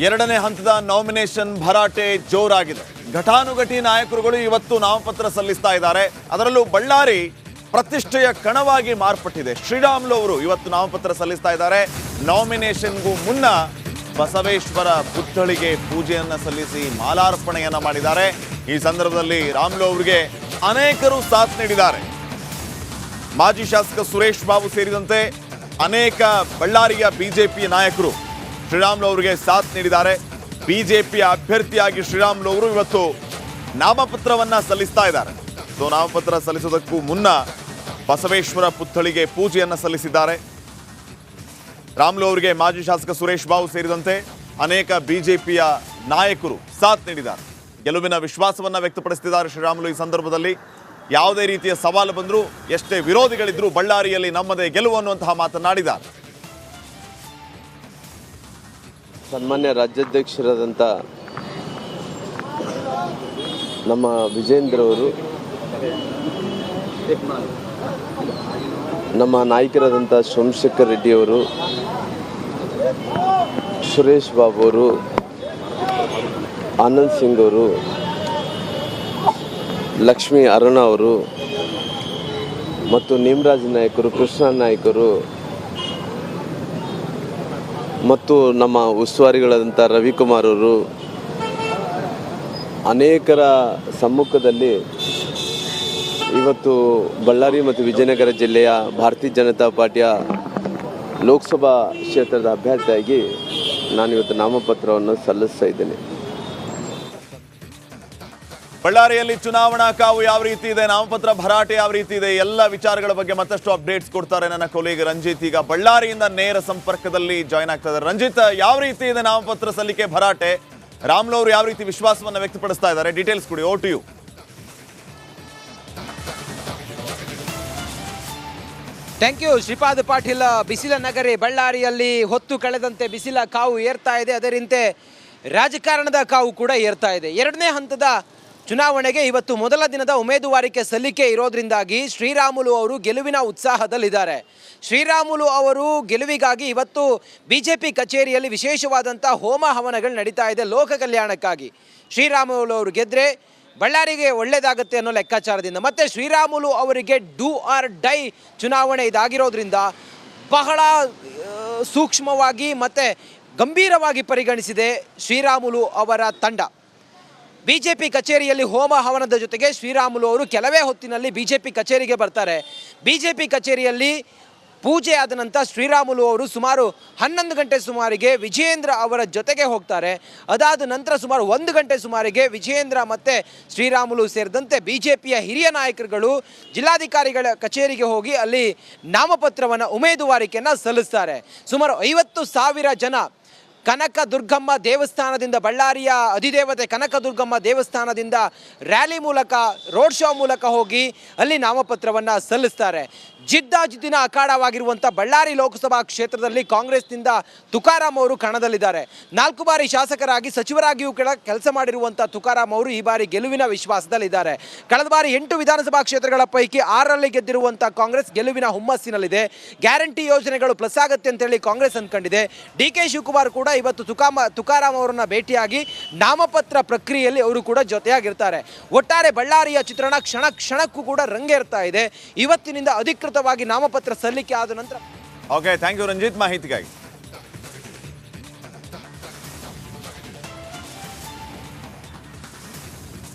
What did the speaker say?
ಎರಡನೇ ಹಂತದ ನಾಮಿನೇಷನ್ ಭರಾಟೆ ಜೋರಾಗಿದೆ. ಘಟಾನುಘಟಿ ನಾಯಕರುಗಳು ಇವತ್ತು ನಾಮಪತ್ರ ಸಲ್ಲಿಸ್ತಾ ಇದ್ದಾರೆ. ಅದರಲ್ಲೂ ಬಳ್ಳಾರಿ ಪ್ರತಿಷ್ಠೆಯ ಕಣವಾಗಿ ಮಾರ್ಪಟ್ಟಿದೆ. ಶ್ರೀರಾಮುಲು ಅವರು ಇವತ್ತು ನಾಮಪತ್ರ ಸಲ್ಲಿಸ್ತಾ ಇದ್ದಾರೆ. ನಾಮಿನೇಷನ್ಗೂ ಮುನ್ನ ಬಸವೇಶ್ವರ ಪುತ್ಥಳಿಗೆ ಪೂಜೆಯನ್ನ ಸಲ್ಲಿಸಿ ಮಾಲಾರ್ಪಣೆಯನ್ನ ಮಾಡಿದ್ದಾರೆ. ಈ ಸಂದರ್ಭದಲ್ಲಿ ರಾಮುಲು ಅವರಿಗೆ ಅನೇಕರು ಸಾಥ್ ನೀಡಿದ್ದಾರೆ. ಮಾಜಿ ಶಾಸಕ ಸುರೇಶ್ ಬಾಬು ಸೇರಿದಂತೆ ಅನೇಕ ಬಳ್ಳಾರಿಯ ಬಿಜೆಪಿ ನಾಯಕರು ಶ್ರೀರಾಮುಲು ಅವರಿಗೆ ಸಾಥ್ ನೀಡಿದ್ದಾರೆ. ಬಿಜೆಪಿಯ ಅಭ್ಯರ್ಥಿಯಾಗಿ ಶ್ರೀರಾಮುಲು ಅವರು ಇವತ್ತು ನಾಮಪತ್ರವನ್ನ ಸಲ್ಲಿಸ್ತಾ ಇದ್ದಾರೆ. ನಾಮಪತ್ರ ಸಲ್ಲಿಸೋದಕ್ಕೂ ಮುನ್ನ ಬಸವೇಶ್ವರ ಪುತ್ಥಳಿಗೆ ಪೂಜೆಯನ್ನ ಸಲ್ಲಿಸಿದ್ದಾರೆ. ರಾಮುಲು ಅವರಿಗೆ ಮಾಜಿ ಶಾಸಕ ಸುರೇಶ್ ಬಾಬು ಸೇರಿದಂತೆ ಅನೇಕ ಬಿಜೆಪಿಯ ನಾಯಕರು ಸಾಥ್ ನೀಡಿದ್ದಾರೆ. ಗೆಲುವಿನ ವಿಶ್ವಾಸವನ್ನ ವ್ಯಕ್ತಪಡಿಸುತ್ತಿದ್ದಾರೆ ಶ್ರೀರಾಮುಲು. ಈ ಸಂದರ್ಭದಲ್ಲಿ ಯಾವುದೇ ರೀತಿಯ ಸವಾಲು ಬಂದರೂ, ಎಷ್ಟೇ ವಿರೋಧಿಗಳಿದ್ರೂ ಬಳ್ಳಾರಿಯಲ್ಲಿ ನಮ್ಮದೇ ಗೆಲುವು ಅನ್ನುವಂತಹ ಮಾತನಾಡಿದ್ದಾರೆ. ಸನ್ಮಾನ್ಯ ರಾಜ್ಯಾಧ್ಯಕ್ಷರಾದಂಥ ನಮ್ಮ ವಿಜೇಂದ್ರ ಅವರು, ನಮ್ಮ ನಾಯಕರಾದಂಥ ಸೋಮಶೇಖರ್ ರೆಡ್ಡಿ ಅವರು, ಸುರೇಶ್ ಬಾಬು ಅವರು, ಆನಂದ್ ಸಿಂಗ್ ಅವರು, ಲಕ್ಷ್ಮೀ ಅರುಣ ಅವರು ಮತ್ತು ನೇಮರಾಜ್ ನಾಯಕರು, ಕೃಷ್ಣ ನಾಯಕರು ಮತ್ತು ನಮ್ಮ ಉಸ್ತುವಾರಿಗಳಾದಂಥ ರವಿಕುಮಾರ್ ಅವರು ಅನೇಕರ ಸಮ್ಮುಖದಲ್ಲಿ ಇವತ್ತು ಬಳ್ಳಾರಿ ಮತ್ತು ವಿಜಯನಗರ ಜಿಲ್ಲೆಯ ಭಾರತೀಯ ಜನತಾ ಪಾರ್ಟಿಯ ಲೋಕಸಭಾ ಕ್ಷೇತ್ರದ ಅಭ್ಯರ್ಥಿಯಾಗಿ ನಾನಿವತ್ತು ನಾಮಪತ್ರವನ್ನು ಸಲ್ಲಿಸ್ತಾ ಇದ್ದೇನೆ. ಬಳ್ಳಾರಿಯಲ್ಲಿ ಚುನಾವಣಾ ಕಾವು ಯಾವ ರೀತಿ ಇದೆ, ನಾಮಪತ್ರ ಭರಾಟೆ ಯಾವ ರೀತಿ ಇದೆ, ಎಲ್ಲ ವಿಚಾರಗಳ ಬಗ್ಗೆ ಮತ್ತಷ್ಟು ಅಪ್ಡೇಟ್ಸ್ ಕೊಡ್ತಾರೆ ನನ್ನ ಕೊಲೀಗ್ ರಂಜಿತ್. ಈಗ ಬಳ್ಳಾರಿಯಿಂದ ನೇರ ಸಂಪರ್ಕದಲ್ಲಿ ಜಾಯ್ನ್ ಆಗ್ತಾ ಇದ್ದಾರೆ. ರಂಜಿತ್, ಯಾವ ರೀತಿ ಇದೆ ನಾಮಪತ್ರ ಸಲ್ಲಿಕೆ ಭರಾಟೆ? ರಾಮುಲು ಅವರು ಯಾವ ರೀತಿ ವಿಶ್ವಾಸವನ್ನು ವ್ಯಕ್ತಪಡಿಸ್ತಾ ಇದ್ದಾರೆ? ಡೀಟೇಲ್ಸ್ ಕೊಡಿ. Over to you. Thank you Shripad Patil. ಬಿಸಿಲ ನಗರಿ ಬಳ್ಳಾರಿಯಲ್ಲಿ ಹೊತ್ತು ಕಳೆದಂತೆ ಬಿಸಿಲ ಕಾವು ಏರ್ತಾ ಇದೆ. ಅದರಂತೆ ರಾಜಕಾರಣದ ಕಾವು ಕೂಡ ಏರ್ತಾ ಇದೆ. ಎರಡನೇ ಹಂತದ ಚುನಾವಣೆಗೆ ಇವತ್ತು ಮೊದಲ ದಿನದ ಉಮೇದುವಾರಿಕೆ ಸಲ್ಲಿಕೆ ಇರೋದ್ರಿಂದಾಗಿ ಶ್ರೀರಾಮುಲು ಅವರು ಗೆಲುವಿನ ಉತ್ಸಾಹದಲ್ಲಿದ್ದಾರೆ. ಶ್ರೀರಾಮುಲು ಅವರು ಗೆಲುವಿಗಾಗಿ ಇವತ್ತು ಬಿಜೆಪಿ ಕಚೇರಿಯಲ್ಲಿ ವಿಶೇಷವಾದಂಥ ಹೋಮ ಹವನಗಳು ನಡೀತಾ ಇದೆ ಲೋಕ ಕಲ್ಯಾಣಕ್ಕಾಗಿ. ಶ್ರೀರಾಮುಲು ಅವರು ಗೆದ್ದರೆ ಬಳ್ಳಾರಿಗೆ ಒಳ್ಳೆಯದಾಗುತ್ತೆ ಅನ್ನೋ ಲೆಕ್ಕಾಚಾರದಿಂದ, ಮತ್ತು ಶ್ರೀರಾಮುಲು ಅವರಿಗೆ ಡೂ ಆರ್ ಡೈ ಚುನಾವಣೆ ಇದಾಗಿರೋದ್ರಿಂದ ಬಹಳ ಸೂಕ್ಷ್ಮವಾಗಿ ಮತ್ತು ಗಂಭೀರವಾಗಿ ಪರಿಗಣಿಸಿದೆ ಶ್ರೀರಾಮುಲು ಅವರ ತಂಡ. ಬಿಜೆಪಿ ಕಚೇರಿಯಲ್ಲಿ ಹೋಮ ಹವನದ ಜೊತೆಗೆ ಶ್ರೀರಾಮುಲು ಅವರು ಕೆಲವೇ ಹೊತ್ತಿನಲ್ಲಿ ಬಿಜೆಪಿ ಕಚೇರಿಗೆ ಬರ್ತಾರೆ. ಬಿಜೆಪಿ ಕಚೇರಿಯಲ್ಲಿ ಪೂಜೆ ಆದ ನಂತರ ಶ್ರೀರಾಮುಲು ಅವರು ಸುಮಾರು 11 ಗಂಟೆ ಸುಮಾರಿಗೆ ವಿಜೇಂದ್ರ ಅವರ ಜೊತೆಗೆ ಹೋಗ್ತಾರೆ. ಅದಾದ ನಂತರ ಸುಮಾರು 1 ಗಂಟೆ ಸುಮಾರಿಗೆ ವಿಜೇಂದ್ರ ಮತ್ತು ಶ್ರೀರಾಮುಲು ಸೇರಿದಂತೆ ಬಿಜೆಪಿಯ ಹಿರಿಯ ನಾಯಕರುಗಳು ಜಿಲ್ಲಾಧಿಕಾರಿಗಳ ಕಚೇರಿಗೆ ಹೋಗಿ ಅಲ್ಲಿ ನಾಮಪತ್ರವನ್ನು ಉಮೇದುವಾರಿಕೆಯನ್ನು ಸಲ್ಲಿಸ್ತಾರೆ. ಸುಮಾರು 50,000 ಜನ ಕನಕದುರ್ಗಮ್ಮ ದೇವಸ್ಥಾನದಿಂದ, ಬಳ್ಳಾರಿಯ ಅಧಿದೇವತೆ ಕನಕದುರ್ಗಮ್ಮ ದೇವಸ್ಥಾನದಿಂದ ರ್ಯಾಲಿ ಮೂಲಕ, ರೋಡ್ ಶೋ ಮೂಲಕ ಹೋಗಿ ಅಲ್ಲಿ ನಾಮಪತ್ರವನ್ನು ಸಲ್ಲಿಸ್ತಾರೆ. ಜಿದ್ದಾಜಿದ್ದಿನ ಅಖಾಡವಾಗಿರುವಂಥ ಬಳ್ಳಾರಿ ಲೋಕಸಭಾ ಕ್ಷೇತ್ರದಲ್ಲಿ ಕಾಂಗ್ರೆಸ್ನಿಂದ ತುಕಾರಾಮ್ ಅವರು ಕಣದಲ್ಲಿದ್ದಾರೆ. 4 ಬಾರಿ ಶಾಸಕರಾಗಿ ಸಚಿವರಾಗಿಯೂ ಕೂಡ ಕೆಲಸ ಮಾಡಿರುವಂಥ ತುಕಾರಾಮ್ ಅವರು ಈ ಬಾರಿ ಗೆಲುವಿನ ವಿಶ್ವಾಸದಲ್ಲಿದ್ದಾರೆ. ಕಳೆದ ಬಾರಿ 8 ವಿಧಾನಸಭಾ ಕ್ಷೇತ್ರಗಳ ಪೈಕಿ 6ರಲ್ಲಿ ಗೆದ್ದಿರುವಂಥ ಕಾಂಗ್ರೆಸ್ ಗೆಲುವಿನ ಹುಮ್ಮಸ್ಸಿನಲ್ಲಿದೆ. ಗ್ಯಾರಂಟಿ ಯೋಜನೆಗಳು ಪ್ಲಸ್ ಆಗುತ್ತೆ ಅಂತೇಳಿ ಕಾಂಗ್ರೆಸ್ ಅಂದ್ಕೊಂಡಿದೆ. ಡಿ.ಕೆ. ಶಿವಕುಮಾರ್ ಕೂಡ ಇವತ್ತು ತುಕಾರಾಮ್ ಅವರನ್ನ ಭೇಟಿಯಾಗಿ ನಾಮಪತ್ರ ಪ್ರಕ್ರಿಯೆಯಲ್ಲಿ ಅವರು ಕೂಡ ಜೊತೆಯಾಗಿರ್ತಾರೆ. ಒಟ್ಟಾರೆ ಬಳ್ಳಾರಿಯ ಚಿತ್ರಣ ಕ್ಷಣ ಕ್ಷಣಕ್ಕೂ ಕೂಡ ರಂಗೇರ್ತಾ ಇದೆ. ಇವತ್ತಿನಿಂದ ಅಧಿಕೃತವಾಗಿ ನಾಮಪತ್ರ ಸಲ್ಲಿಕೆ ಆದ ನಂತರ. ಓಕೆ, ಥ್ಯಾಂಕ್ ಯು ರಂಜಿತ್ ಮಾಹಿತಿಗಾಗಿ.